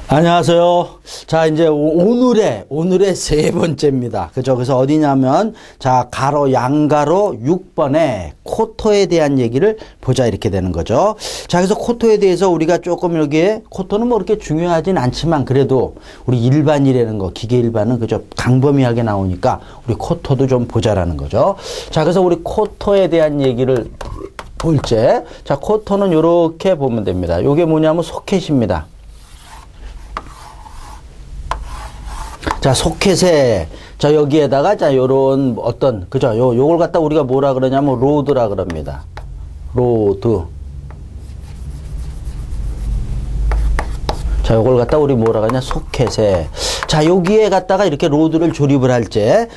안녕하세요. 자, 이제 오늘의 세 번째입니다. 그죠? 그래서 어디냐면, 자, 양가로 6번에 코토에 대한 얘기를 보자, 이렇게 되는 거죠. 자, 그래서 코토에 대해서 우리가 조금 여기에, 코토는 뭐 그렇게 중요하진 않지만, 그래도 우리 일반이라는 거, 기계 일반은 그죠? 광범위하게 나오니까, 우리 코토도 좀 보자라는 거죠. 자, 그래서 우리 코토에 대한 얘기를 볼째. 자, 코토는 이렇게 보면 됩니다. 요게 뭐냐면 소켓입니다. 자, 소켓에, 자, 여기에다가, 자, 요런 어떤, 그죠? 요걸 갖다 우리가 뭐라 그러냐면, 로드라 그럽니다. 로드. 자, 요걸 갖다 우리 뭐라 그러냐? 소켓에. 자, 여기에 갖다가 이렇게 로드를 조립을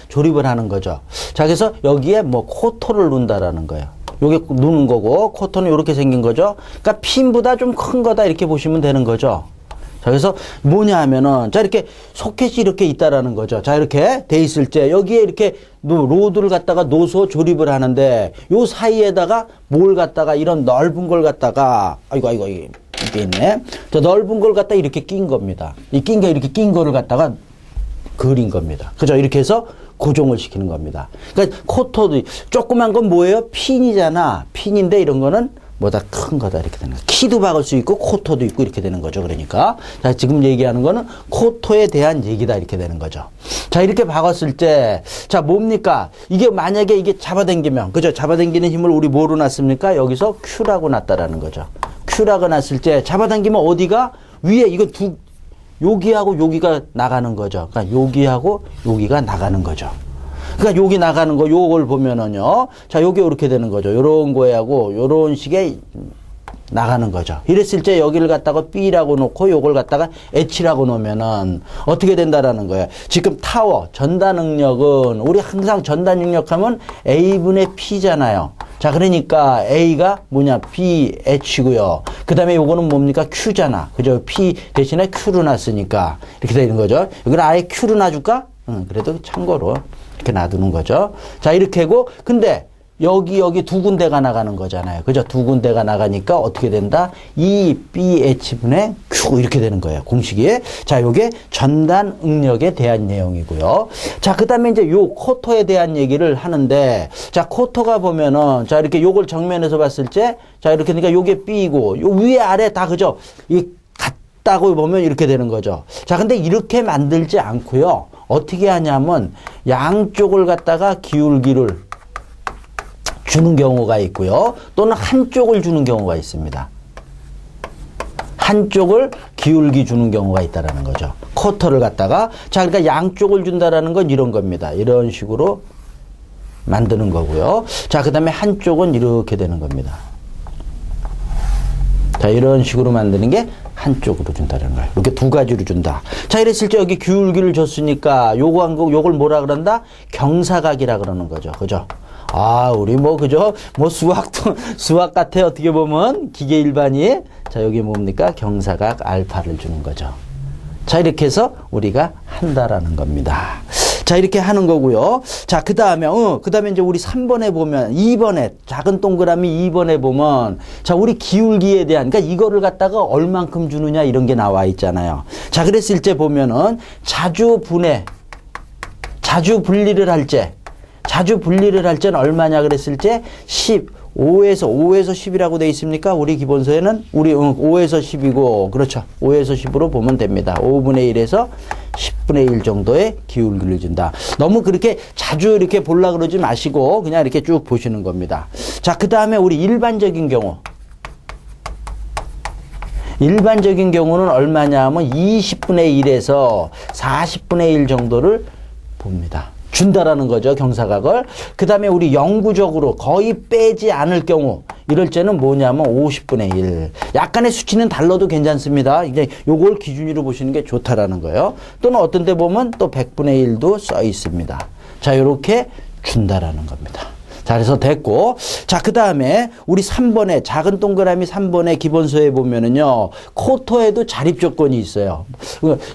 조립을 하는 거죠. 자, 그래서 여기에 뭐, 코토를 넣는다라는 거예요. 요게 누는 거고, 코토는 요렇게 생긴 거죠. 그러니까 핀보다 좀 큰 거다, 이렇게 보시면 되는 거죠. 자, 그래서 뭐냐 하면은, 자, 이렇게 소켓이 이렇게 있다라는 거죠. 자, 이렇게 돼 있을 때, 여기에 이렇게 로드를 갖다가 놓아서 조립을 하는데, 요 사이에다가 뭘 갖다가 이런 넓은 걸 갖다가, 아이고, 이게 있네. 저 넓은 걸 갖다 이렇게 낀 겁니다. 이렇게 낀 거를 갖다가 그린 겁니다. 그죠? 이렇게 해서 고정을 시키는 겁니다. 그러니까 코토도, 조그만 건 뭐예요? 핀이잖아. 핀인데 이런 거는 뭐다 큰 거다 이렇게 되는 거예요. 키도 박을 수 있고 코토도 있고 이렇게 되는 거죠. 그러니까 자, 지금 얘기하는 거는 코토에 대한 얘기다 이렇게 되는 거죠. 자, 이렇게 박았을 때 자, 뭡니까? 이게 만약에 이게 잡아당기면, 그죠? 잡아당기는 힘을 우리 뭐로 놨습니까? 여기서 Q라고 놨다라는 거죠. Q라고 놨을 때 잡아당기면 어디가? 위에 이거 여기하고 여기가 나가는 거죠. 그러니까 여기하고 여기가 나가는 거죠. 그러니까 여기 나가는 거, 요걸 보면은요. 자, 요게 이렇게 되는 거죠. 요런 거하고 요런 식의 나가는 거죠. 이랬을 때 여기를 갖다가 B라고 놓고 요걸 갖다가 H라고 놓으면은 어떻게 된다라는 거예요. 지금 타워, 전단 능력은 우리 항상 전단 능력하면 A분의 P잖아요. 자, 그러니까 A가 뭐냐? BH고요. 그 다음에 요거는 뭡니까? Q잖아. 그죠? P 대신에 Q로 놨으니까 이렇게 되는 거죠. 여기를 아예 Q로 놔줄까? 그래도 참고로 이렇게 놔두는 거죠. 자, 이렇게 하고, 근데 여기 두 군데가 나가는 거잖아요. 그죠? 두 군데가 나가니까 어떻게 된다? BH분의 Q 이렇게 되는 거예요. 공식이. 자, 요게 전단 응력에 대한 내용이고요. 자, 그 다음에 이제 요 코토에 대한 얘기를 하는데, 자, 코토가 보면은, 자, 이렇게 요걸 정면에서 봤을 때, 자, 이렇게 그러니까 요게 B고, 요 위에 아래 다 그죠? 이 같다고 보면 이렇게 되는 거죠. 자, 근데 이렇게 만들지 않고요. 어떻게 하냐면 양쪽을 갖다가 기울기를 주는 경우가 있고요. 또는 한쪽을 주는 경우가 있습니다. 한쪽을 기울기 주는 경우가 있다라는 거죠. 코터를 갖다가. 자, 그러니까 양쪽을 준다라는 건 이런 겁니다. 이런 식으로 만드는 거고요. 자, 그 다음에 한쪽은 이렇게 되는 겁니다. 자, 이런 식으로 만드는 게 한쪽으로 준다는 거예요. 이렇게 두 가지로 준다. 자, 이랬을 때 여기 기울기를 줬으니까 요걸 뭐라 그런다? 경사각이라 그러는 거죠. 그죠? 아, 우리 그죠? 수학 같아. 어떻게 보면 기계 일반이. 자, 여기 뭡니까? 경사각 알파를 주는 거죠. 자, 이렇게 해서 우리가 한다라는 겁니다. 자, 이렇게 하는 거고요. 자, 그 다음에 이제 우리 3번에 보면, 2번에, 작은 동그라미 2번에 보면, 자, 우리 기울기에 대한, 그러니까 이거를 갖다가 얼만큼 주느냐, 이런 게 나와 있잖아요. 자, 그랬을 때 보면은, 자주 분리를 할 때는 얼마냐 그랬을 때, 5에서 10이라고 되어 있습니까? 우리 기본서에는, 5에서 10이고, 그렇죠. 5에서 10으로 보면 됩니다. 5분의 1에서 10분의 1 정도의 기울기를 준다. 너무 그렇게 자주 이렇게 보려고 그러지 마시고, 그냥 이렇게 쭉 보시는 겁니다. 자, 그 다음에 우리 일반적인 경우는 얼마냐 하면 20분의 1에서 40분의 1 정도를 봅니다. 준다라는 거죠. 경사각을. 그 다음에 우리 영구적으로 거의 빼지 않을 경우 이럴 때는 뭐냐면 50분의 1. 약간의 수치는 달라도 괜찮습니다. 이제 요걸 기준으로 보시는 게 좋다라는 거예요. 또는 어떤 데 보면 또 100분의 1도 써 있습니다. 자, 요렇게 준다라는 겁니다. 자, 그래서 됐고. 자, 그 다음에 우리 3번에, 작은 동그라미 3번의 기본서에 보면은요, 코토에도 자립 조건이 있어요.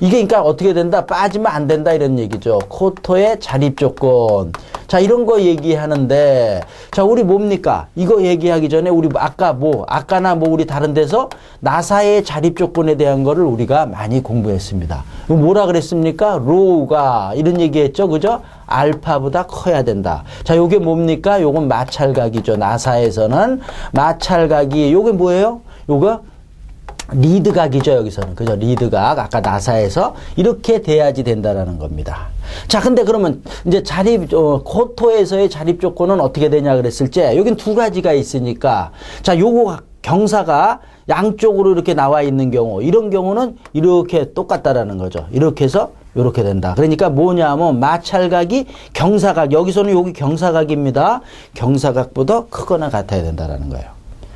이게 그러니까 어떻게 된다? 빠지면 안 된다 이런 얘기죠. 코토의 자립 조건. 자, 이런 거 얘기하는데, 자, 우리 뭡니까? 이거 얘기하기 전에 우리 아까나 우리 다른 데서 나사의 자립 조건에 대한 거를 우리가 많이 공부했습니다. 뭐라 그랬습니까? 로우가 이런 얘기했죠. 그죠? 알파보다 커야 된다. 자, 요게 뭡니까? 요건 마찰각이죠. 나사에서는 마찰각이 요게 뭐예요? 요거 리드각이죠. 여기서는. 그죠? 리드각. 아까 나사에서 이렇게 돼야지 된다라는 겁니다. 자, 근데 그러면 이제 코토에서의 자립 조건은 어떻게 되냐 그랬을 때 여긴 두 가지가 있으니까 자, 요거 경사가 양쪽으로 이렇게 나와 있는 경우 이런 경우는 이렇게 똑같다라는 거죠. 이렇게 해서 이렇게 된다. 그러니까 뭐냐면 마찰각이 경사각, 여기서는 여기 경사각입니다. 경사각보다 크거나 같아야 된다라는 거예요.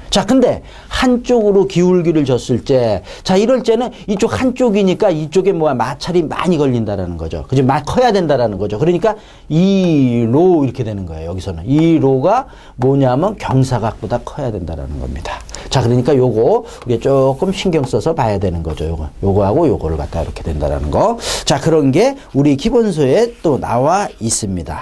자, 근데 한쪽으로 기울기를 줬을 때, 자, 이럴 때는 이쪽 한쪽이니까 이쪽에 마찰이 많이 걸린다라는 거죠. 그죠? 커야 된다라는 거죠. 그러니까 이 로 이렇게 되는 거예요. 여기서는. 이 로가 뭐냐면 경사각보다 커야 된다라는 겁니다. 자, 그러니까 요거 우리 조금 신경 써서 봐야 되는 거죠. 요거하고 요거를 갖다 이렇게 된다라는 거. 자, 그런 게 우리 기본서에 또 나와 있습니다.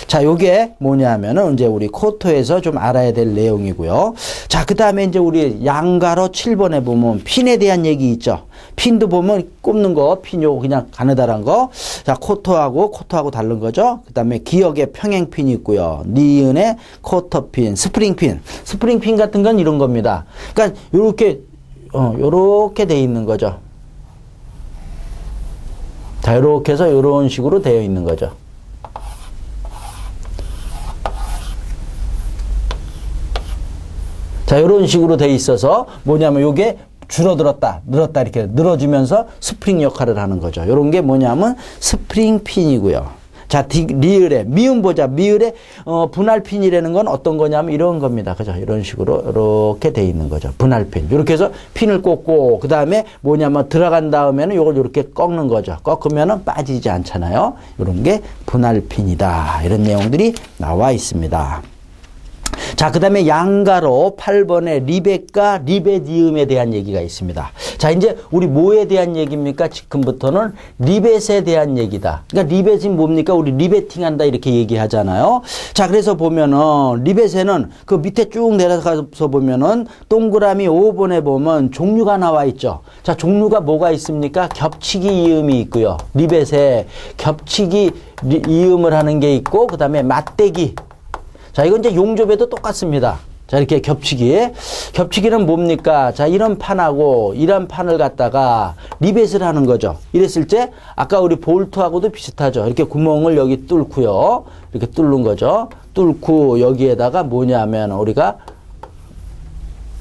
자, 요게 뭐냐면은 이제 우리 코토에서 좀 알아야 될 내용이고요. 자, 그 다음에 이제 우리 양가로 7번에 보면 핀에 대한 얘기 있죠. 핀도 보면 꼽는 거, 핀 요거 그냥 가느다란 거. 자, 코토하고 다른 거죠. 그 다음에 기역의 평행핀이 있고요. 니은의 코터핀, 스프링핀. 스프링핀 같은 건 이런 겁니다. 그러니까 요렇게 돼 있는 거죠. 자, 요렇게 해서 요런 식으로 되어 있는 거죠. 자, 이런 식으로 돼 있어서 뭐냐면 요게 줄어들었다, 늘었다 이렇게 늘어지면서 스프링 역할을 하는 거죠. 요런 게 뭐냐면 스프링 핀이고요. 자, 리을에 미음 보자. 미을에 분할 핀이라는 건 어떤 거냐면 이런 겁니다. 그죠? 이런 식으로 이렇게 돼 있는 거죠. 분할 핀. 이렇게 해서 핀을 꽂고 그다음에 뭐냐면 들어간 다음에는 요걸 이렇게 꺾는 거죠. 꺾으면은 빠지지 않잖아요. 이런 게 분할 핀이다. 이런 내용들이 나와 있습니다. 자, 그 다음에 양가로 8번에 리벳과 리벳이음에 대한 얘기가 있습니다. 자, 이제 우리 뭐에 대한 얘기입니까? 지금부터는 리벳에 대한 얘기다. 그러니까 리벳이 뭡니까? 우리 리베팅 한다 이렇게 얘기하잖아요. 자, 그래서 보면은 리벳에는 그 밑에 쭉 내려가서 보면은 동그라미 5번에 보면 종류가 나와 있죠. 자, 종류가 뭐가 있습니까? 겹치기 이음이 있고요. 리벳에 겹치기 이음을 하는 게 있고 그 다음에 맞대기. 자, 이건 이제 용접에도 똑같습니다. 자, 이렇게 겹치기는 뭡니까? 자, 이런 판하고 이런 판을 갖다가 리벳을 하는 거죠. 이랬을 때 아까 우리 볼트하고도 비슷하죠. 이렇게 구멍을 여기 뚫고요. 이렇게 뚫는 거죠. 뚫고 여기에다가 뭐냐면 우리가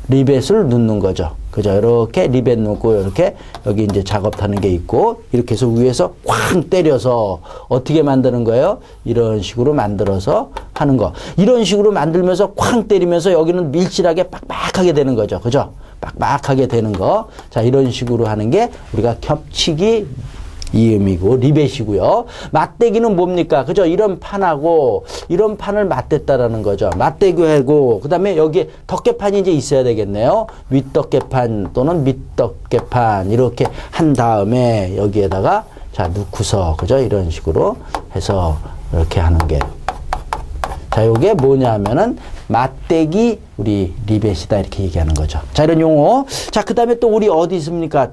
리벳을 넣는 거죠. 그죠? 이렇게 리벳 넣고 이렇게 여기 이제 작업하는 게 있고 이렇게 해서 위에서 쾅 때려서 어떻게 만드는 거예요? 이런 식으로 만들어서 하는 거. 이런 식으로 만들면서 쾅 때리면서 여기는 밀실하게 빡빡하게 되는 거죠. 그죠? 빡빡하게 되는 거. 자, 이런 식으로 하는 게 우리가 겹치기 이음이고 리벳이고요. 맞대기는 뭡니까? 그죠? 이런 판하고 이런 판을 맞댔다라는 거죠. 맞대기하고 그다음에 여기에 덮개판이 이제 있어야 되겠네요. 윗덮개판 또는 밑덮개판 이렇게 한 다음에 여기에다가 자, 넣고서 그죠? 이런 식으로 해서 이렇게 하는 게 자, 요게 뭐냐 하면은 맞대기 우리 리벳이다 이렇게 얘기하는 거죠. 자, 이런 용어. 자, 그 다음에 또 우리 어디 있습니까?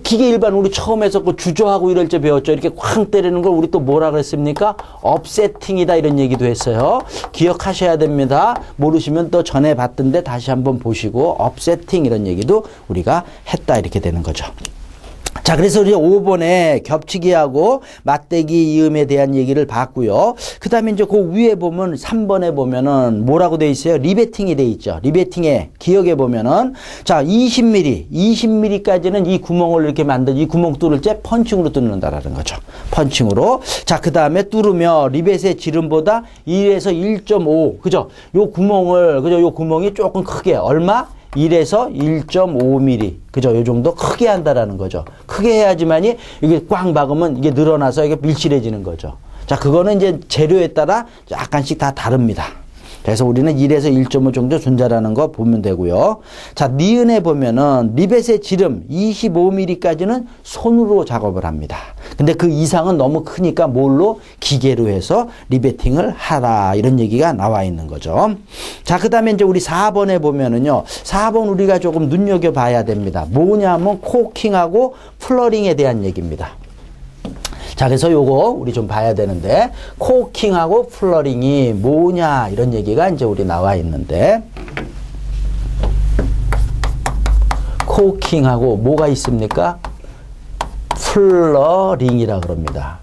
기계 일반 우리 처음에서 그 주저하고 이럴 때 배웠죠. 이렇게 쾅 때리는 걸 우리 또 뭐라 그랬습니까? 업세팅이다 이런 얘기도 했어요. 기억하셔야 됩니다. 모르시면 또 전에 봤던데 다시 한번 보시고 업세팅 이런 얘기도 우리가 했다 이렇게 되는 거죠. 자, 그래서 이제 5번에 겹치기하고 맞대기 이음에 대한 얘기를 봤고요. 그 다음에 이제 그 위에 보면 3번에 보면은 뭐라고 돼 있어요? 리베팅이 돼 있죠. 리베팅에 기억해 보면은 자, 20mm까지는 이 구멍을 이렇게 이 구멍 뚫을 때 펀칭으로 뚫는다라는 거죠. 펀칭으로. 자, 그 다음에 뚫으며 리벳의 지름보다 1에서 1.5. 그죠? 요 구멍을, 그죠? 요 구멍이 조금 크게 얼마? 1에서 1.5mm. 그죠? 요 정도 크게 한다라는 거죠. 크게 해야지만이 이게 꽝 박으면 이게 늘어나서 이게 밀실해지는 거죠. 자, 그거는 이제 재료에 따라 약간씩 다 다릅니다. 그래서 우리는 1에서 1.5 정도 준다라는 거 보면 되고요. 자, 니은에 보면은 리벳의 지름 25mm까지는 손으로 작업을 합니다. 근데 그 이상은 너무 크니까 뭘로? 기계로 해서 리베팅을 하라. 이런 얘기가 나와 있는 거죠. 자, 그 다음에 이제 우리 4번에 보면은요. 4번 우리가 조금 눈여겨봐야 됩니다. 뭐냐면 코킹하고 플러링에 대한 얘기입니다. 자, 그래서 요거 우리 좀 봐야 되는데, 코킹하고 플러링이 뭐냐, 이런 얘기가 이제 우리 나와 있는데, 코킹하고 뭐가 있습니까? 플러링이라 그럽니다.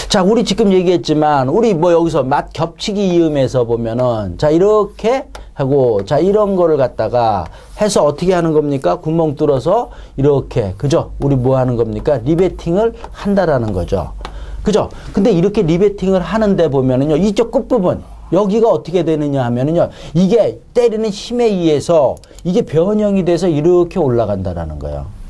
자, 우리 지금 얘기했지만, 우리 뭐 여기서 맛 겹치기 이음에서 보면은, 자, 이렇게 하고, 자, 이런 거를 갖다가 해서 어떻게 하는 겁니까? 구멍 뚫어서 이렇게, 그죠? 우리 뭐 하는 겁니까? 리베팅을 한다라는 거죠. 그죠? 근데 이렇게 리베팅을 하는데 보면은요, 이쪽 끝부분, 여기가 어떻게 되느냐 하면은요, 이게 때리는 힘에 의해서 이게 변형이 돼서 이렇게 올라간다라는 거예요.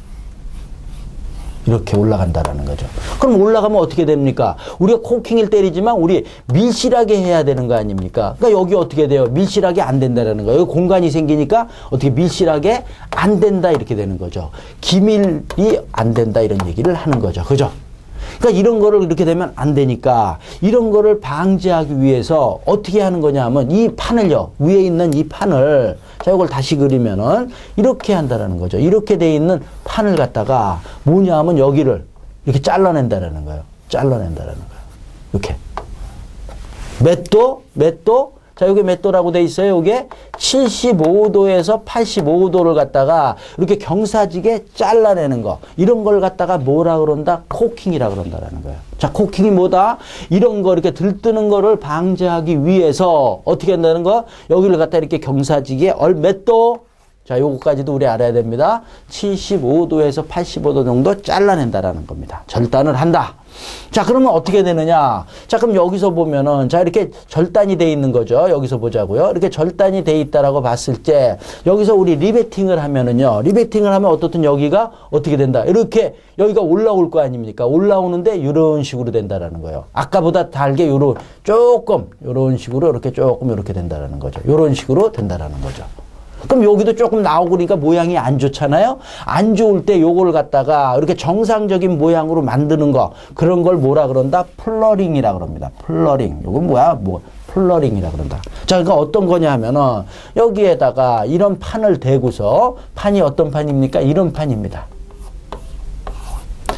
이렇게 올라간다라는 거죠. 그럼 올라가면 어떻게 됩니까? 우리가 코킹을 때리지만 우리 밀실하게 해야 되는 거 아닙니까? 그러니까 여기 어떻게 돼요? 밀실하게 안 된다라는 거예요. 여기 공간이 생기니까 어떻게 밀실하게 안 된다 이렇게 되는 거죠. 기밀이 안 된다 이런 얘기를 하는 거죠. 그죠? 그러니까 이런 거를 이렇게 되면 안 되니까 이런 거를 방지하기 위해서 어떻게 하는 거냐 하면 이 판을요, 위에 있는 이 판을, 자, 이걸 다시 그리면은 이렇게 한다라는 거죠. 이렇게 돼 있는 판을 갖다가 뭐냐 하면 여기를 이렇게 잘라낸다라는 거예요. 잘라낸다라는 거예요. 이렇게. 몇 도? 몇 도? 자, 여기 몇 도라고 돼 있어요? 이게 75도에서 85도를 갖다가 이렇게 경사지게 잘라내는 거. 이런 걸 갖다가 뭐라 그런다? 코킹이라 그런다라는 거예요. 자, 코킹이 뭐다? 이런 거 이렇게 들뜨는 거를 방지하기 위해서 어떻게 한다는 거? 여기를 갖다 이렇게 경사지게 몇 도? 자, 요거까지도 우리 알아야 됩니다. 75도에서 85도 정도 잘라낸다라는 겁니다. 절단을 한다. 자, 그러면 어떻게 되느냐? 자, 그럼 여기서 보면은, 자, 이렇게 절단이 돼 있는 거죠. 여기서 보자고요. 이렇게 절단이 돼 있다라고 봤을 때, 여기서 우리 리베팅을 하면은요, 리베팅을 하면 어떻든 여기가 어떻게 된다? 이렇게 여기가 올라올 거 아닙니까? 올라오는데 이런 식으로 된다라는 거예요. 아까보다 달게 요런 식으로 이렇게 조금 이렇게 된다라는 거죠. 요런 식으로 된다라는 거죠. 그럼 여기도 조금 나오고 그러니까 모양이 안 좋잖아요? 안 좋을 때 요걸 갖다가 이렇게 정상적인 모양으로 만드는 거, 그런 걸 뭐라 그런다? 플러링이라 그럽니다. 플러링. 요건 뭐야? 플러링이라 그런다. 자, 그러니까 어떤 거냐 하면은 여기에다가 이런 판을 대고서, 판이 어떤 판입니까? 이런 판입니다.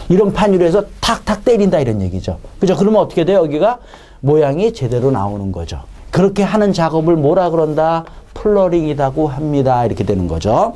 이런 판으로 해서 탁탁 때린다 이런 얘기죠. 그죠? 그러면 어떻게 돼요? 여기가 모양이 제대로 나오는 거죠. 그렇게 하는 작업을 뭐라 그런다? 플러링이라고 합니다. 이렇게 되는 거죠.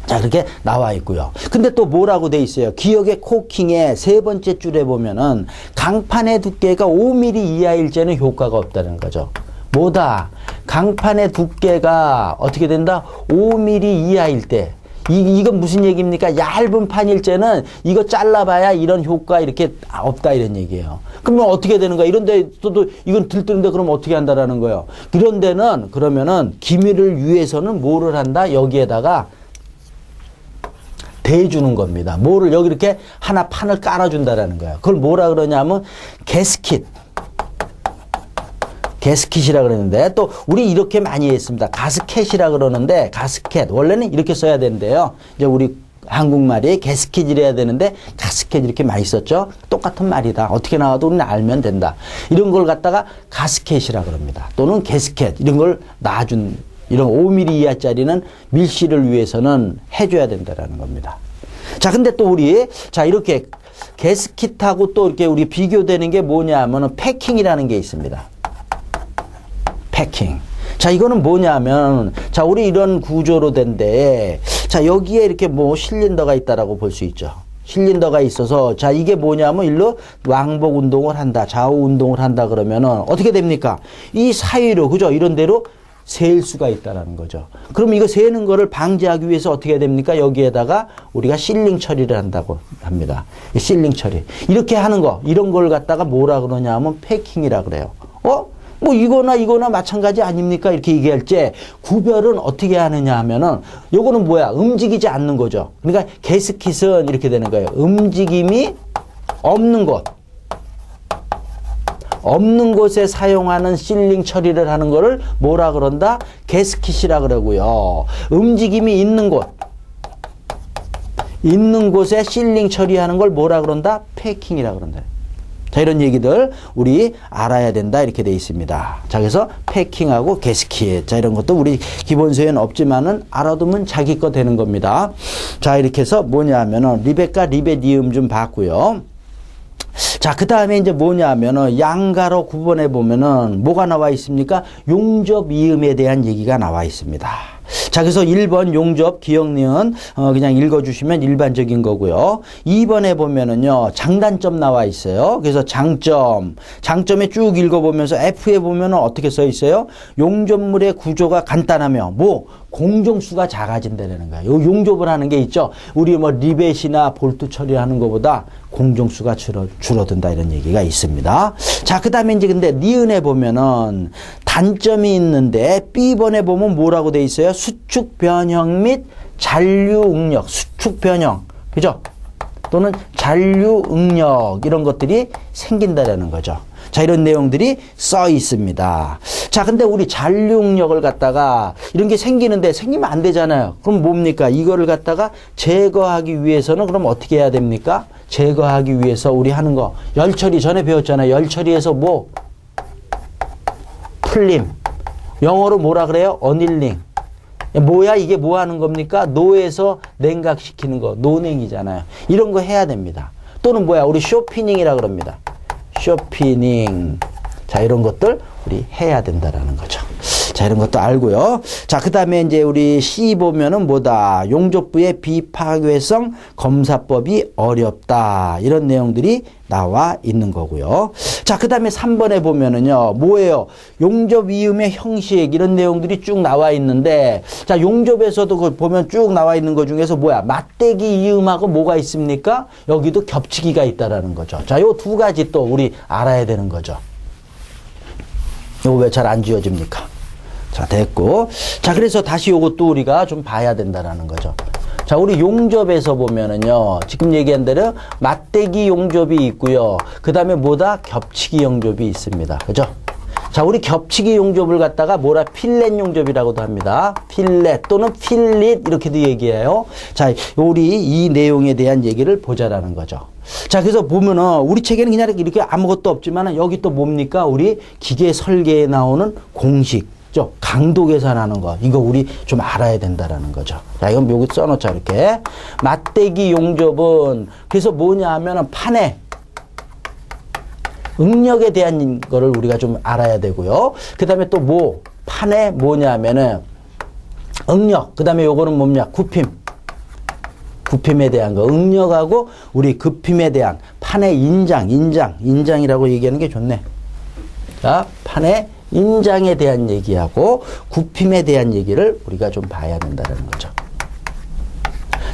자, 그렇게 나와 있고요. 근데 또 뭐라고 돼 있어요? 기역의 코킹의 세 번째 줄에 보면은 강판의 두께가 5mm 이하일 때는 효과가 없다는 거죠. 뭐다? 강판의 두께가 어떻게 된다? 5mm 이하일 때. 이건 무슨 얘기입니까? 얇은 판일 때는 이거 잘라봐야 이런 효과 이렇게 없다 이런 얘기예요. 그러면 어떻게 되는 거야? 이런 데 또 이건 들뜨는데 그럼 어떻게 한다라는 거예요? 이런 데는 그러면은 기밀을 위해서는 뭐를 한다? 여기에다가 대주는 겁니다. 뭐를 여기 이렇게 하나 판을 깔아준다라는 거예요. 그걸 뭐라 그러냐면 게스킷이라 그러는데, 또 우리 이렇게 많이 했습니다. 가스켓이라 그러는데, 가스켓 원래는 이렇게 써야 되는데요. 이제 우리 한국말이 게스킷이래야 되는데 가스켓 이렇게 많이 썼죠. 똑같은 말이다. 어떻게 나와도 우리는 알면 된다. 이런 걸 갖다가 가스켓이라 그럽니다. 또는 게스켓 이런 걸 놔준, 이런 5mm 이하짜리는 밀실을 위해서는 해줘야 된다라는 겁니다. 자, 근데 또 우리, 자, 이렇게 게스킷하고 또 이렇게 우리 비교되는 게 뭐냐 하면은 패킹이라는 게 있습니다. 패킹. 자, 이거는 뭐냐면, 자, 우리 이런 구조로 된데, 자, 여기에 이렇게 뭐 실린더가 있다라고 볼 수 있죠. 실린더가 있어서, 자, 이게 뭐냐면 일로 왕복 운동을 한다, 좌우 운동을 한다 그러면은 어떻게 됩니까? 이 사이로, 그죠? 이런 데로 셀 수가 있다라는 거죠. 그럼 이거 세는 거를 방지하기 위해서 어떻게 해야 됩니까? 여기에다가 우리가 실링 처리를 한다고 합니다. 실링 처리. 이렇게 하는 거, 이런 걸 갖다가 뭐라 그러냐 하면 패킹이라 그래요. 뭐 이거나 마찬가지 아닙니까? 이렇게 얘기할 때 구별은 어떻게 하느냐 하면은 요거는 뭐야? 움직이지 않는 거죠. 그러니까 게스킷은 이렇게 되는 거예요. 움직임이 없는 것. 없는 곳에 사용하는 실링 처리를 하는 거를 뭐라 그런다? 게스킷이라 그러고요. 움직임이 있는 곳에 실링 처리하는 걸 뭐라 그런다? 패킹이라 그런다. 자, 이런 얘기들 우리 알아야 된다 이렇게 돼 있습니다. 자, 그래서 패킹하고 게스킷. 자, 이런 것도 우리 기본서에는 없지만은 알아두면 자기 거 되는 겁니다. 자, 이렇게 해서 뭐냐 하면은 리베카 리베디움 좀 봤고요. 자, 그 다음에 이제 뭐냐 하면은 양가로 구분해 보면은 뭐가 나와 있습니까? 용접 이음에 대한 얘기가 나와 있습니다. 자, 그래서 1번 용접 기억니은 그냥 읽어주시면 일반적인 거고요. 2번에 보면은요 장단점 나와 있어요. 그래서 장점에 쭉 읽어보면서 F에 보면은 어떻게 써 있어요? 용접물의 구조가 간단하며 공정수가 작아진다는 거예요. 요 용접을 하는 게 있죠. 우리 뭐 리벳이나 볼트 처리하는 것보다 공정수가 줄어든다 이런 얘기가 있습니다. 자, 그 다음에 이제 근데 니은에 보면은 단점이 있는데 B번에 보면 뭐라고 돼 있어요? 수축 변형 및 잔류 응력, 수축 변형, 그죠? 또는 잔류 응력 이런 것들이 생긴다라는 거죠. 자, 이런 내용들이 써 있습니다. 자, 근데 우리 잔류 응력을 갖다가 이런 게 생기면 안 되잖아요. 그럼 뭡니까? 이거를 갖다가 제거하기 위해서는 그럼 어떻게 해야 됩니까? 제거하기 위해서 우리 하는 거 열처리 전에 배웠잖아요. 열처리에서 풀림. 영어로 뭐라 그래요? 어닐링. 뭐야 이게 뭐 하는 겁니까? 노에서 냉각시키는 거. 노냉이잖아요. 이런 거 해야 됩니다. 또는 뭐야? 우리 쇼피닝이라 그럽니다. 쇼피닝. 자, 이런 것들 우리 해야 된다라는 거죠. 자, 이런 것도 알고요. 자, 그 다음에 이제 우리 C 보면은 뭐다? 용접부의 비파괴성 검사법이 어렵다. 이런 내용들이 나와 있는 거고요. 자, 그 다음에 3번에 보면은요, 뭐예요? 용접 이음의 형식, 이런 내용들이 쭉 나와 있는데, 자, 용접에서도 그걸 보면 쭉 나와 있는 것 중에서 뭐야? 맞대기 이음하고 뭐가 있습니까? 여기도 겹치기가 있다라는 거죠. 자, 요 두 가지 또 우리 알아야 되는 거죠. 요거 왜 잘 안 지워집니까? 자, 됐고. 자, 그래서 다시 요것도 우리가 좀 봐야 된다라는 거죠. 자, 우리 용접에서 보면은요, 지금 얘기한 대로 맞대기 용접이 있고요. 그 다음에 뭐다? 겹치기 용접이 있습니다. 그죠? 자, 우리 겹치기 용접을 갖다가 뭐라? 필렛 용접이라고도 합니다. 필렛 또는 필릿 이렇게도 얘기해요. 자, 우리 이 내용에 대한 얘기를 보자라는 거죠. 자, 그래서 보면은 우리 책에는 그냥 이렇게 아무것도 없지만은 여기 또 뭡니까? 우리 기계 설계에 나오는 공식. 강도 계산하는 거. 이거 우리 좀 알아야 된다라는 거죠. 자, 이건 여기 써놓자, 이렇게. 맞대기 용접은 그래서 뭐냐 하면은 판에 응력에 대한 거를 우리가 좀 알아야 되고요. 그 다음에 또 판에 뭐냐 하면은 응력. 그 다음에 요거는 뭡니까? 굽힘에 대한 거. 응력하고 우리 급힘에 대한 판의 인장이라고 얘기하는 게 좋네. 자, 판의 인장에 대한 얘기하고 굽힘에 대한 얘기를 우리가 좀 봐야 된다는 거죠.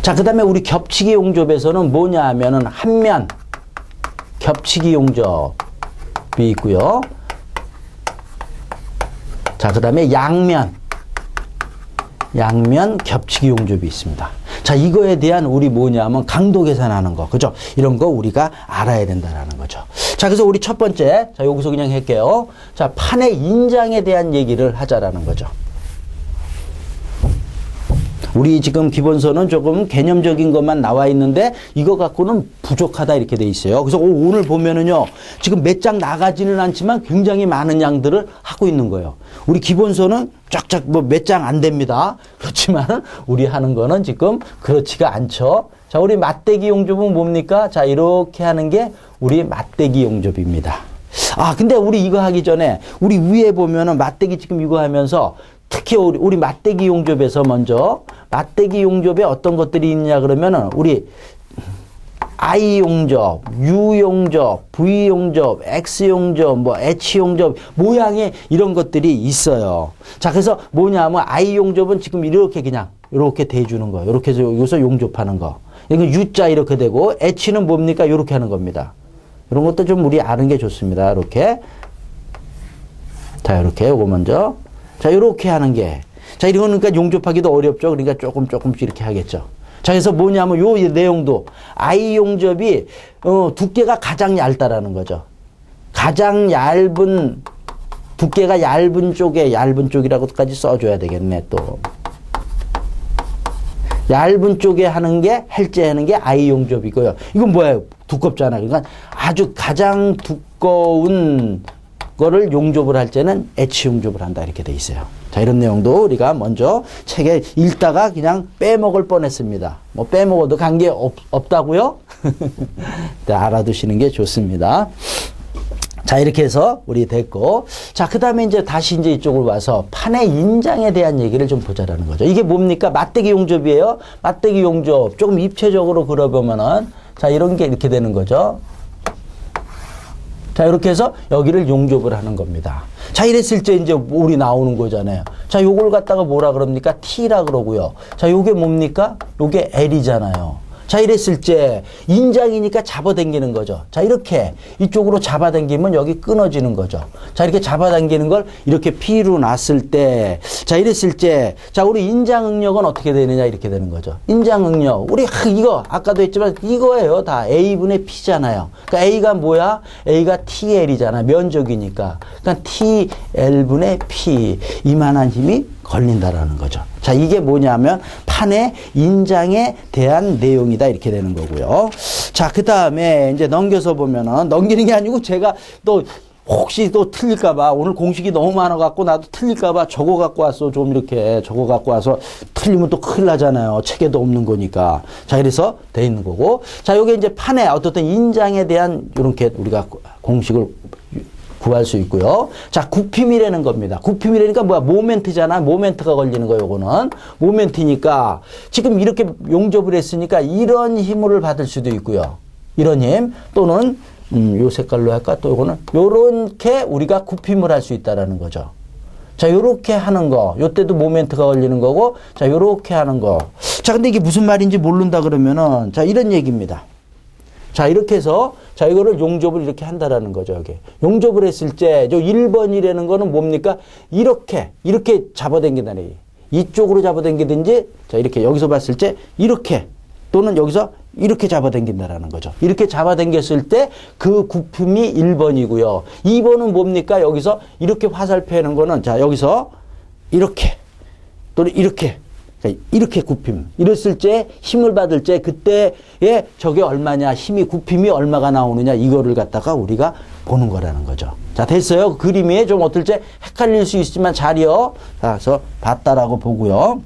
자, 그 다음에 우리 겹치기 용접에서는 뭐냐 하면은 한면 겹치기 용접이 있고요. 자, 그 다음에 양면 겹치기 용접이 있습니다. 자, 이거에 대한 우리 뭐냐면 강도 계산하는 거. 그죠? 이런 거 우리가 알아야 된다는 거죠. 자, 그래서 우리 첫 번째, 자, 여기서 그냥 할게요. 자, 판의 인장에 대한 얘기를 하자라는 거죠. 우리 지금 기본서는 조금 개념적인 것만 나와 있는데 이거 갖고는 부족하다 이렇게 돼 있어요. 그래서 오늘 보면은요, 지금 몇 장 나가지는 않지만 굉장히 많은 양들을 하고 있는 거예요. 우리 기본서는 쫙쫙 몇 장 안 됩니다. 그렇지만 우리 하는 거는 지금 그렇지가 않죠. 자, 우리 맞대기 용접은 뭡니까? 자, 이렇게 하는 게 우리 맞대기 용접입니다. 아, 근데 우리 이거 하기 전에 우리 위에 보면은 맞대기 지금 이거 하면서 특히 우리 맞대기 용접에서 먼저 맞대기 용접에 어떤 것들이 있냐 그러면은 우리 I 용접, U 용접, V 용접, X 용접, H 용접 모양의 이런 것들이 있어요. 자, 그래서 뭐냐면 I 용접은 지금 이렇게 그냥 이렇게 대주는 거예요. 이렇게 해서 여기서 용접하는 거. 이거 U자 이렇게 되고 H는 뭡니까? 이렇게 하는 겁니다. 이런 것도 좀 우리 아는 게 좋습니다. 이렇게. 자, 이렇게 요거 먼저. 자, 이렇게 하는 게. 자, 이거는 그러니까 용접하기도 어렵죠. 그러니까 조금씩 이렇게 하겠죠. 자, 그래서 뭐냐면 요 내용도 I 용접이 두께가 가장 얇다라는 거죠. 가장 얇은, 두께가 얇은 쪽에 얇은 쪽이라고까지 써줘야 되겠네, 또. 얇은 쪽에 하는 게, 할제하는 게 I 용접이고요. 이건 뭐예요? 두껍잖아요. 그러니까 아주 가장 두꺼운 거를 용접을 할 때는 H 용접을 한다. 이렇게 돼 있어요. 자, 이런 내용도 우리가 먼저 책에 읽다가 그냥 빼먹을 뻔했습니다. 뭐 빼먹어도 관계 없다고요? 네, 알아두시는 게 좋습니다. 자, 이렇게 해서 우리 됐고. 자, 그 다음에 이제 다시 이제 이쪽으로 와서 판의 인장에 대한 얘기를 좀 보자라는 거죠. 이게 뭡니까? 맞대기 용접이에요. 맞대기 용접. 조금 입체적으로 그려보면은, 자, 이런 게 이렇게 되는 거죠. 자, 이렇게 해서 여기를 용접을 하는 겁니다. 자, 이랬을 때 이제 볼이 나오는 거잖아요. 자, 요걸 갖다가 뭐라 그럽니까? T라 그러고요. 자, 요게 뭡니까? 요게 L이잖아요. 자, 이랬을 때 인장이니까 잡아당기는 거죠. 자, 이렇게 이쪽으로 잡아당기면 여기 끊어지는 거죠. 자, 이렇게 잡아당기는 걸 이렇게 P로 놨을 때, 자, 이랬을 때, 자, 우리 인장응력은 어떻게 되느냐 이렇게 되는 거죠. 인장응력, 우리 이거 아까도 했지만 이거예요. 다 A분의 P잖아요. 그러니까 A가 뭐야? A가 TL이잖아. 면적이니까. 그러니까 TL분의 P, 이만한 힘이 걸린다라는 거죠. 자, 이게 뭐냐면 판의 인장에 대한 내용이다 이렇게 되는 거고요. 자, 그 다음에 이제 넘겨서 보면은, 넘기는 게 아니고 제가 또 혹시 또 틀릴까봐, 오늘 공식이 너무 많아갖고 나도 틀릴까봐 적어 갖고 왔어. 좀 이렇게 적어 갖고 와서 틀리면 또 큰일 나잖아요. 책에도 없는 거니까. 자, 그래서 돼 있는 거고. 자, 요게 이제 판의 어떻든 인장에 대한 이렇게 우리가 공식을 구할 수 있고요. 자, 굽힘이라는 겁니다. 굽힘이라니까 뭐야? 모멘트잖아. 모멘트가 걸리는 거예요, 요거는. 모멘트니까 지금 이렇게 용접을 했으니까 이런 힘을 받을 수도 있고요. 이런 힘 또는 요 색깔로 할까? 또 요거는 요렇게 우리가 굽힘을 할 수 있다라는 거죠. 자, 요렇게 하는 거. 요때도 모멘트가 걸리는 거고, 자, 요렇게 하는 거. 자, 근데 이게 무슨 말인지 모른다 그러면은, 자, 이런 얘기입니다. 자, 이렇게 해서, 자, 이거를 용접을 이렇게 한다라는 거죠, 여기. 용접을 했을 때, 저 1번이라는 거는 뭡니까? 이렇게 잡아당긴다는 얘기. 이쪽으로 잡아당기든지, 자, 이렇게 여기서 봤을 때, 이렇게, 또는 여기서 이렇게 잡아당긴다라는 거죠. 이렇게 잡아당겼을 때, 그 굽힘이 1번이고요. 2번은 뭡니까? 여기서 이렇게 화살표하는 거는, 자, 여기서 이렇게, 또는 이렇게. 이렇게 굽힘. 이랬을 때 힘을 받을 때 그때에 저게 얼마냐, 힘이 굽힘이 얼마가 나오느냐 이거를 갖다가 우리가 보는 거라는 거죠. 자, 됐어요. 그림이 좀 어떨 때 헷갈릴 수 있지만 잘이요. 자, 그래서 봤다라고 보고요.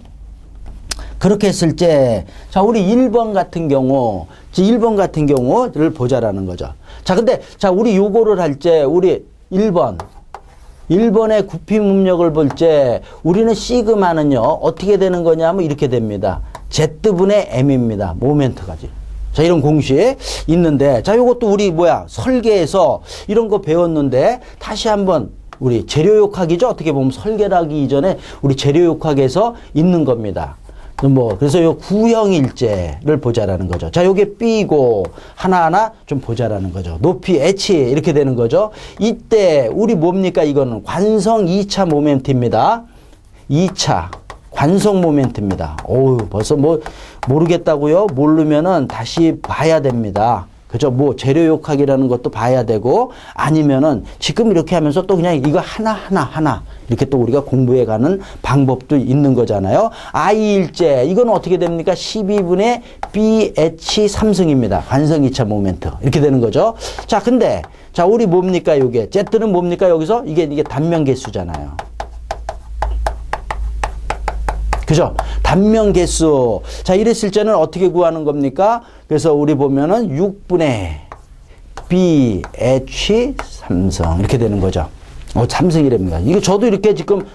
그렇게 했을 때, 자, 우리 1번 같은 경우, 1번 같은 경우를 보자라는 거죠. 자, 근데, 자, 우리 요거를 할 때, 우리 1번의 굽힘 음력을 볼 때 우리는 시그마는요 어떻게 되는 거냐면 이렇게 됩니다. Z분의 M입니다. 모멘트까지. 자, 이런 공식 있는데, 자, 요것도 우리 설계에서 이런 거 배웠는데 다시 한번 우리 재료욕학이죠. 어떻게 보면 설계를 하기 이전에 우리 재료욕학에서 있는 겁니다. 그래서 요 구형일제를 보자라는 거죠. 자, 요게 B고, 하나하나 좀 보자라는 거죠. 높이 H, 이렇게 되는 거죠. 이때, 우리 뭡니까? 이거는 관성 2차 모멘트입니다. 2차. 관성 모멘트입니다. 어우, 벌써 모르겠다고요? 모르면은 다시 봐야 됩니다. 그죠? 재료욕학이라는 것도 봐야 되고, 아니면은 지금 이렇게 하면서 또 그냥 이거 하나 이렇게 또 우리가 공부해 가는 방법도 있는 거잖아요. I일제, 이건 어떻게 됩니까? 12분의 BH 3승입니다. 관성 2차 모멘트. 이렇게 되는 거죠. 자, 근데, 자, 우리 뭡니까? 요게. Z는 뭡니까? 여기서? 이게 단면 개수잖아요. 그죠? 단면 개수. 자, 이랬을 때는 어떻게 구하는 겁니까? 그래서 우리 보면은 6분의 BH 3승. 이렇게 되는 거죠. 3승이랍니다. 이거 저도 이렇게 지금,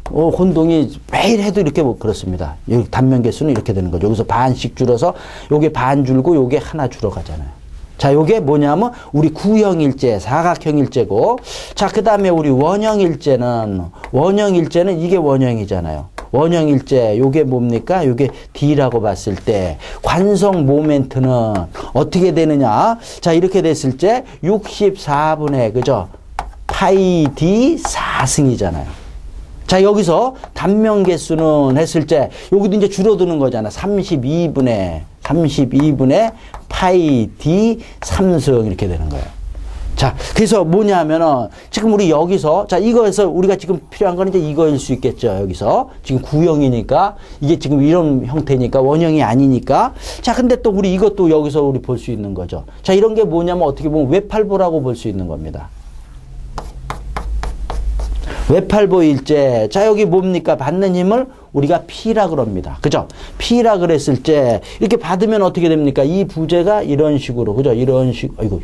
혼동이 매일 해도 이렇게 그렇습니다. 여기 단면 개수는 이렇게 되는 거죠. 여기서 반씩 줄어서 요게 반 줄고 요게 하나 줄어가잖아요. 자, 요게 뭐냐면 우리 구형일제, 사각형일제고, 자, 그 다음에 우리 원형일제는 이게 원형이잖아요. 원형일제, 요게 뭡니까? 요게 D라고 봤을 때, 관성 모멘트는 어떻게 되느냐? 자, 이렇게 됐을 때, 64분의, 그죠? 파이 D 4승이잖아요. 자, 여기서 단면 개수는 했을 때, 여기도 이제 줄어드는 거잖아. 32분의 파이 D 3승 이렇게 되는 거예요. 자, 그래서 뭐냐 하면은, 지금 우리 여기서, 자, 이거에서 우리가 지금 필요한 건 이제 이거일 수 있겠죠, 여기서. 지금 구형이니까, 이게 지금 이런 형태니까, 원형이 아니니까. 자, 근데 또 우리 이것도 여기서 우리 볼 수 있는 거죠. 자, 이런 게 뭐냐면 어떻게 보면 외팔보라고 볼 수 있는 겁니다. 외팔보일제. 자, 여기 뭡니까? 받는 힘을 우리가 P라 그럽니다. 그죠? P라 그랬을 때, 이렇게 받으면 어떻게 됩니까? 이 부재가 이런 식으로, 그죠? 이런 식, 아이고.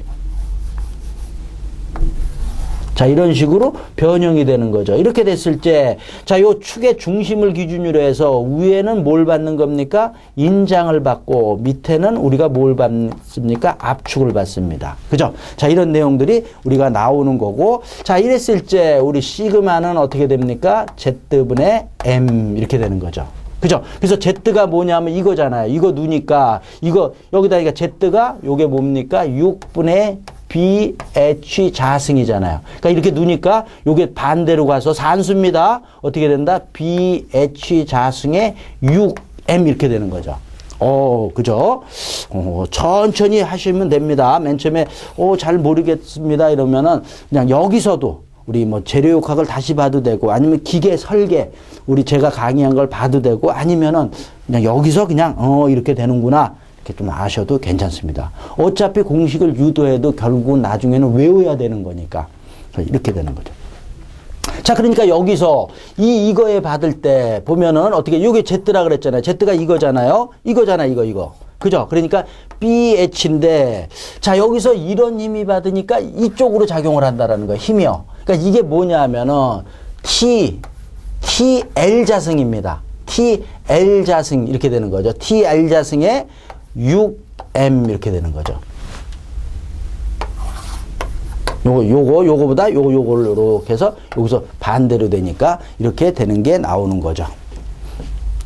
자, 이런 식으로 변형이 되는 거죠. 이렇게 됐을 때, 자, 요 축의 중심을 기준으로 해서 위에는 뭘 받는 겁니까? 인장을 받고 밑에는 우리가 뭘 받습니까? 압축을 받습니다. 그죠? 자, 이런 내용들이 우리가 나오는 거고, 자, 이랬을 때 우리 시그마는 어떻게 됩니까? Z분의 M 이렇게 되는 거죠. 그죠? 그래서 Z가 뭐냐면 이거잖아요. 이거 누니까, 이거, 여기다, Z가 요게 뭡니까? 6분의 BH 자승이잖아요. 그러니까 이렇게 누니까 요게 반대로 가서 산수입니다. 어떻게 된다? BH 자승의 6M 이렇게 되는 거죠. 그죠? 천천히 하시면 됩니다. 맨 처음에, 잘 모르겠습니다. 이러면은 그냥 여기서도 우리 뭐 재료역학을 다시 봐도 되고 아니면 기계 설계 우리 제가 강의한 걸 봐도 되고 아니면은 그냥 여기서 그냥, 이렇게 되는구나. 이렇게 좀 아셔도 괜찮습니다. 어차피 공식을 유도해도 결국 나중에는 외워야 되는 거니까. 이렇게 되는 거죠. 자, 그러니까 여기서 이거에 받을 때 보면은 어떻게, 요게 Z라 그랬잖아요. Z가 이거잖아요. 이거잖아, 이거. 그죠? 그러니까 BH인데, 자, 여기서 이런 힘이 받으니까 이쪽으로 작용을 한다라는 거예요. 힘이요. 그러니까 이게 뭐냐 하면은 TL 자승입니다. TL 자승 이렇게 되는 거죠. TL 자승의 6M 이렇게 되는 거죠. 요거보다 요걸 이렇게 해서 여기서 반대로 되니까 이렇게 되는 게 나오는 거죠.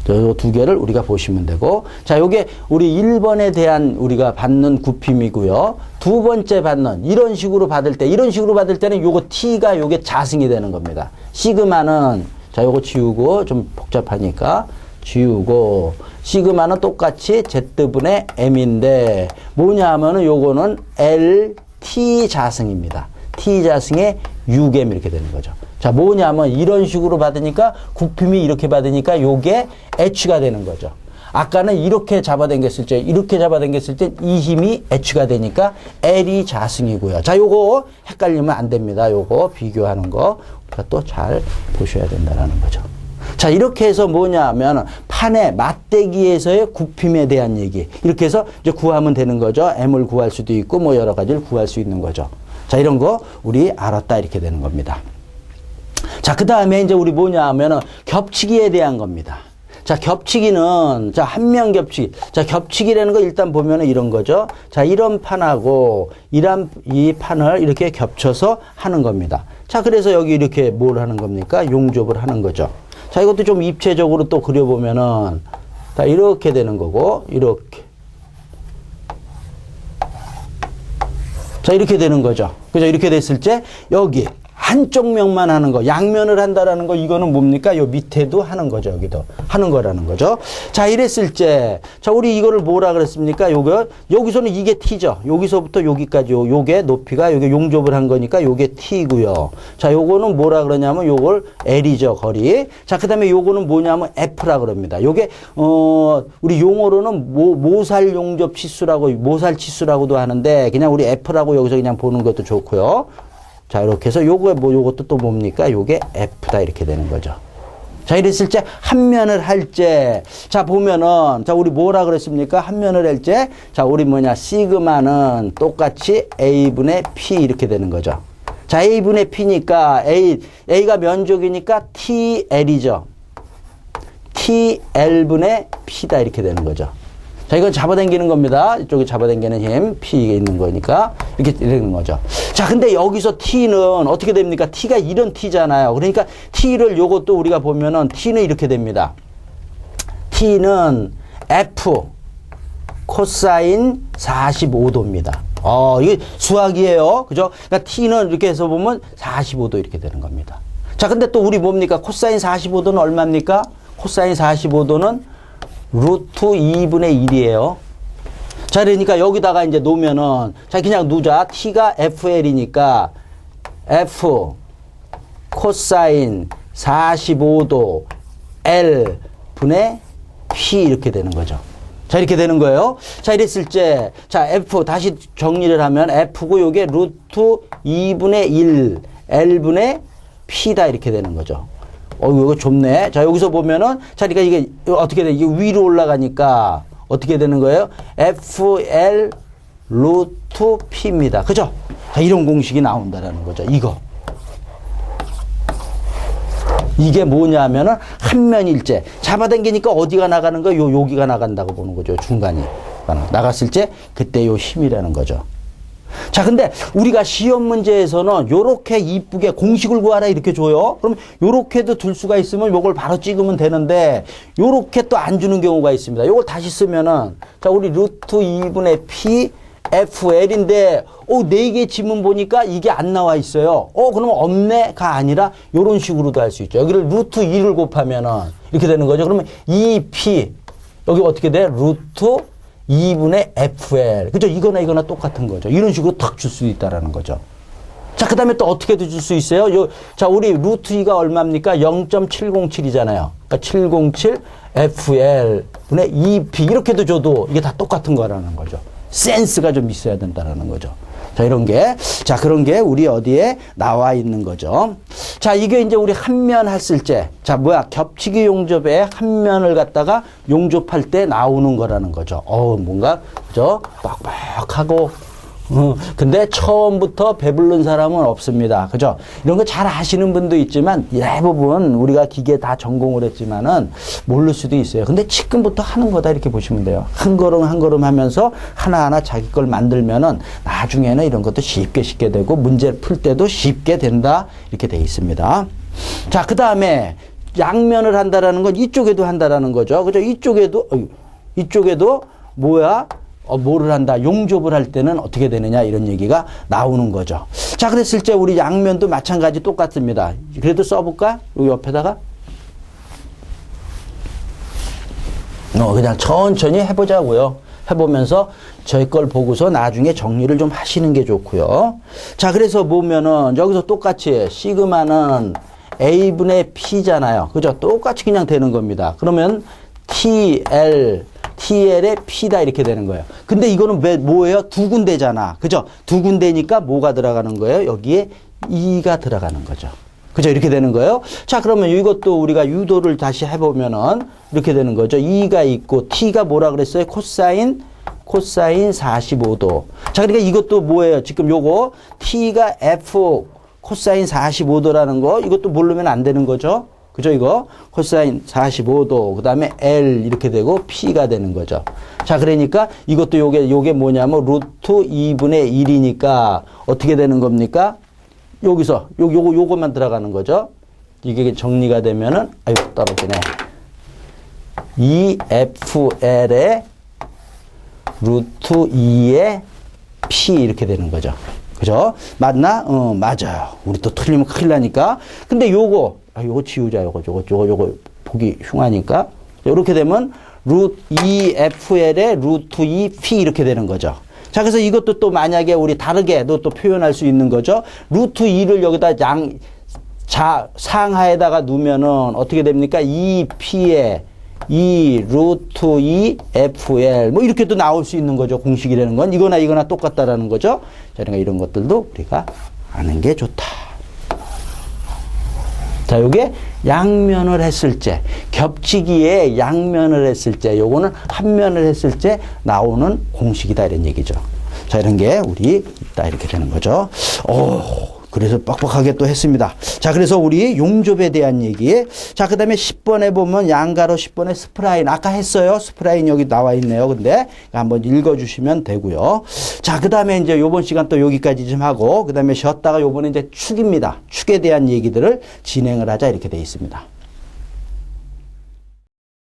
요 두 개를 우리가 보시면 되고, 자, 요게 우리 1번에 대한 우리가 받는 굽힘이고요. 두 번째 받는 이런 식으로 받을 때는 요거 T가 요게 자승이 되는 겁니다. 시그마는, 자, 요거 지우고 좀 복잡하니까 지우고, 시그마는 똑같이 Z분의 M인데 뭐냐 하면은 요거는 LT 자승입니다. T 자승의 6M 이렇게 되는 거죠. 자, 뭐냐면 이런 식으로 받으니까 굽힘이 이렇게 받으니까 요게 H가 되는 거죠. 아까는 이렇게 잡아당겼을 때 이 힘이 H가 되니까 L이 자승이고요. 자, 요거 헷갈리면 안 됩니다. 요거 비교하는 거 우리가 또 잘 보셔야 된다는 거죠. 자, 이렇게 해서 뭐냐 하면 판의 맞대기에서의 굽힘에 대한 얘기. 이렇게 해서 이제 구하면 되는 거죠. M을 구할 수도 있고 뭐 여러 가지를 구할 수 있는 거죠. 자, 이런 거 우리 알았다 이렇게 되는 겁니다. 자, 그 다음에 이제 우리 뭐냐 하면은 겹치기에 대한 겁니다. 자, 겹치기는, 자, 한면 겹치기. 자, 겹치기라는 거 일단 보면은 이런 거죠. 자, 이런 판하고 이 판을 이렇게 겹쳐서 하는 겁니다. 자, 그래서 여기 이렇게 뭘 하는 겁니까? 용접을 하는 거죠. 자, 이것도 좀 입체적으로 또 그려보면은, 자, 이렇게 되는 거고, 이렇게. 자, 이렇게 되는 거죠. 그죠? 이렇게 됐을 때, 여기, 한쪽 면만 하는 거, 양면을 한다라는 거, 이거는 뭡니까? 요 밑에도 하는 거죠. 여기도 하는 거라는 거죠. 자, 이랬을 때, 자, 우리 이거를 뭐라 그랬습니까? 여기서는 이게 T죠. 여기서부터 여기까지, 요게 높이가, 요게 용접을 한 거니까 요게 T고요. 자, 요거는 뭐라 그러냐면 요걸 L이죠, 거리. 자, 그 다음에 요거는 뭐냐면 F라 그럽니다. 요게, 우리 용어로는 모살 용접 치수라고, 모살 치수라고도 하는데, 그냥 우리 F라고 여기서 그냥 보는 것도 좋고요. 자, 이렇게 해서 요것도 또 뭡니까? 요게 F다 이렇게 되는 거죠. 자, 이랬을 때 한 면을 할 때, 자, 보면은, 자, 우리 뭐라 그랬습니까? 한 면을 할 때, 자, 우리 시그마는 똑같이 A분의 P 이렇게 되는 거죠. 자, A분의 P니까 A가 면적이니까 TL이죠. TL분의 P다 이렇게 되는 거죠. 자, 이건 잡아당기는 겁니다. 이쪽에 잡아당기는 힘, P가 있는 거니까 이렇게 되는 거죠. 자, 근데 여기서 T는 어떻게 됩니까? T가 이런 T잖아요. 그러니까 T를 요것도 우리가 보면은 T는 이렇게 됩니다. T는 F 코사인 45도입니다. 이게 수학이에요. 그죠? 그러니까 T는 이렇게 해서 보면 45도 이렇게 되는 겁니다. 자, 근데 또 우리 뭡니까? 코사인 45도는 얼마입니까? 코사인 45도는 루트 2분의 1이에요. 자, 자, 그러니까 여기다가 이제 놓으면은, 자, 그냥 놓자. t가 fl이니까 f 코사인 45도 L 분의 P 이렇게 되는 거죠. 자, 이렇게 되는 거예요. 자, 이랬을 때, 자, F 다시 정리를 하면 F고 요게 루트 2분의 1 L분의 P다 이렇게 되는 거죠. 이거 좁네. 자, 여기서 보면은, 자, 그러니까 이게 어떻게 돼? 이게 위로 올라가니까 어떻게 되는 거예요? FL 루트 P입니다. 그죠? 자, 이런 공식이 나온다라는 거죠. 이게 뭐냐면은 한면일제. 잡아당기니까 어디가 나가는 거예요? 여기가 나간다고 보는 거죠. 중간이. 나갔을 때 그때 요 힘이라는 거죠. 자, 근데 우리가 시험 문제에서는 요렇게 이쁘게 공식을 구하라 이렇게 줘요. 그럼 요렇게도 둘 수가 있으면 요걸 바로 찍으면 되는데 요렇게 또 안 주는 경우가 있습니다. 요걸 다시 쓰면은 자, 우리 루트 2분의 P FL인데 4개 지문 보니까 이게 안 나와 있어요. 그러면 없네가 아니라 요런 식으로도 할 수 있죠. 여기를 루트 2를 곱하면은 이렇게 되는 거죠. 그러면 2P 여기 어떻게 돼? 루트 2분의 FL. 그죠? 이거나 똑같은 거죠. 이런 식으로 탁 줄 수 있다라는 거죠. 자, 그 다음에 또 어떻게도 줄 수 있어요? 자, 우리 루트 2가 얼마입니까? 0.707이잖아요. 그러니까 707 FL 분의 2P. 이렇게도 줘도 이게 다 똑같은 거라는 거죠. 센스가 좀 있어야 된다는 거죠. 자, 이런 게. 자, 그런 게 우리 어디에 나와 있는 거죠. 자, 이게 이제 우리 한면 했을 때. 자, 겹치기 용접에 한면을 갖다가 용접할 때 나오는 거라는 거죠. 뭔가, 그죠? 빡빡하고. 근데 처음부터 배부른 사람은 없습니다. 그죠? 이런 거 잘 아시는 분도 있지만, 대부분 우리가 기계 다 전공을 했지만은 모를 수도 있어요. 근데 지금부터 하는 거다 이렇게 보시면 돼요. 한 걸음 한 걸음 하면서 하나하나 자기 걸 만들면은 나중에는 이런 것도 쉽게 되고 문제를 풀 때도 쉽게 된다. 이렇게 돼 있습니다. 자, 그 다음에 양면을 한다라는 건 이쪽에도 한다라는 거죠. 그죠? 이쪽에도 뭐를 한다. 용접을 할 때는 어떻게 되느냐 이런 얘기가 나오는 거죠. 자, 그랬을 때 우리 양면도 마찬가지 똑같습니다. 그래도 써볼까? 여기 옆에다가 그냥 천천히 해보자고요. 해보면서 저희 걸 보고서 나중에 정리를 좀 하시는 게 좋고요. 자, 그래서 보면은 여기서 똑같이 시그마는 A분의 P잖아요. 그죠? 똑같이 그냥 되는 겁니다. 그러면 TL의 P다 이렇게 되는 거예요. 근데 이거는 뭐예요? 두 군데잖아. 그죠? 두 군데니까 뭐가 들어가는 거예요? 여기에 2가 들어가는 거죠. 그죠? 이렇게 되는 거예요. 자, 그러면 이것도 우리가 유도를 다시 해보면은 이렇게 되는 거죠. 2가 있고 T가 뭐라 그랬어요? 코사인 45도. 자, 그러니까 이것도 뭐예요? 지금 요거 T가 F 코사인 45도라는 거 이것도 모르면 안 되는 거죠. 그죠? 이거 코사인 45도 그 다음에 L 이렇게 되고 P가 되는 거죠. 자, 그러니까 이것도 요게 뭐냐면 루트 2분의 1이니까 어떻게 되는 겁니까? 여기서 요것만 들어가는 거죠. 이게 정리가 되면은 떨어지네. 2FL의 루트 2의 P 이렇게 되는 거죠. 그죠? 맞나? 맞아요. 우리 또 틀리면 큰일 나니까. 근데 요거 지우자. 요거 보기 흉하니까. 요렇게 되면 루트 2FL의 루트 2P 이렇게 되는 거죠. 자, 그래서 이것도 또 만약에 우리 다르게도 또 표현할 수 있는 거죠. 루트 2를 여기다 상하에다가 두면은 어떻게 됩니까? 2P에 2 루트 2 FL 뭐 이렇게도 나올 수 있는 거죠. 공식이라는 건 이거나 똑같다라는 거죠. 자, 그러니까 이런 것들도 우리가 아는 게 좋다. 자, 요게 양면을 했을 때, 겹치기에 양면을 했을 때, 요거는 한면을 했을 때 나오는 공식이다 이런 얘기죠. 자, 이런 게 우리 있다 이렇게 되는 거죠. 그래서 빡빡하게 또 했습니다. 자, 그래서 우리 용접에 대한 얘기. 자, 그 다음에 10번에 보면 양가로 10번에 스프라인. 아까 했어요. 스프라인 여기 나와 있네요. 근데 한번 읽어주시면 되고요. 자, 그 다음에 이제 요번 시간 또 여기까지 좀 하고, 그 다음에 쉬었다가 요번에 이제 축입니다. 축에 대한 얘기들을 진행을 하자 이렇게 돼 있습니다.